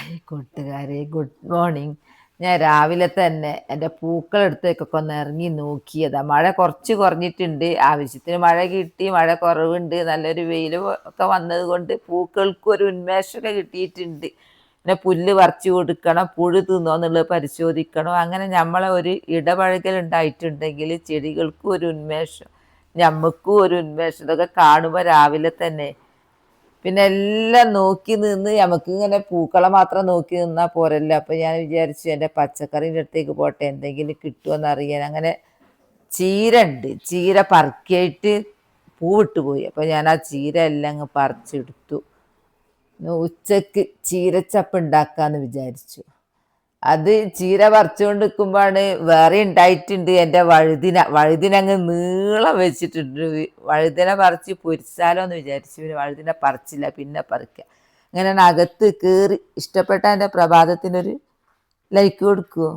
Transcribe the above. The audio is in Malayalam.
ഹായ് കൂട്ടുകാരെ, ഗുഡ് മോർണിംഗ്. ഞാൻ രാവിലെ തന്നെ എൻ്റെ പൂക്കളെടുത്തേക്കൊക്കെ ഒന്ന് ഇറങ്ങി നോക്കിയതാ. മഴ കുറച്ച് കുറഞ്ഞിട്ടുണ്ട്, ആവശ്യത്തിന് മഴ കിട്ടി, മഴ കുറവുണ്ട്, നല്ലൊരു വെയിൽ ഒക്കെ വന്നത് കൊണ്ട് പൂക്കൾക്കും ഒരു ഉന്മേഷമൊക്കെ കിട്ടിയിട്ടുണ്ട്. പിന്നെ പുല്ല് പറിച്ചു കൊടുക്കണം, പുഴു തിന്നോ എന്നുള്ളത് പരിശോധിക്കണം. അങ്ങനെ നമ്മളെ ഒരു ഇടപഴകൽ ഉണ്ടായിട്ടുണ്ടെങ്കിൽ ചെടികൾക്കും ഒരു ഉന്മേഷം, ഞമ്മക്കും ഒരു ഉന്മേഷം. ഇതൊക്കെ കാണുമ്പോൾ രാവിലെ തന്നെ പിന്നെ എല്ലാം നോക്കി നിന്ന് നമുക്ക് ഇങ്ങനെ പൂക്കളെ മാത്രം നോക്കി നിന്നാൽ പോരല്ലോ. അപ്പം ഞാൻ വിചാരിച്ചു എൻ്റെ പച്ചക്കറീൻ്റെ അടുത്തേക്ക് പോട്ടെ, എന്തെങ്കിലും കിട്ടുമോയെന്ന് അറിയാൻ. അങ്ങനെ ചീര ഉണ്ട്, ചീര പറക്കിയിട്ട് പൂവിട്ട് പോയി. അപ്പം ഞാൻ ആ ചീര എല്ലാം അങ്ങ് പറിച്ചെടുത്തു. ഉച്ചക്ക് ചീരച്ചപ്പ് ഉണ്ടാക്കാമെന്ന് വിചാരിച്ചു. അത് ചീര പറിച്ചുകൊണ്ട് നിൽക്കുമ്പോഴാണ് വേറെ ഉണ്ടായിട്ടുണ്ട് എൻ്റെ വഴുതിന അങ്ങ് നീളം വെച്ചിട്ടുണ്ട്. വഴുതിന പറിച്ച് പൊരിച്ചാലോ എന്ന് വിചാരിച്ചു. പിന്നെ വഴുതിന പറിച്ചില്ല, പിന്നെ പറിക്കുക. അങ്ങനെ അകത്ത് കയറി. ഇഷ്ടപ്പെട്ട എൻ്റെ പ്രഭാതത്തിനൊരു ലൈക്ക് കൊടുക്കുമോ?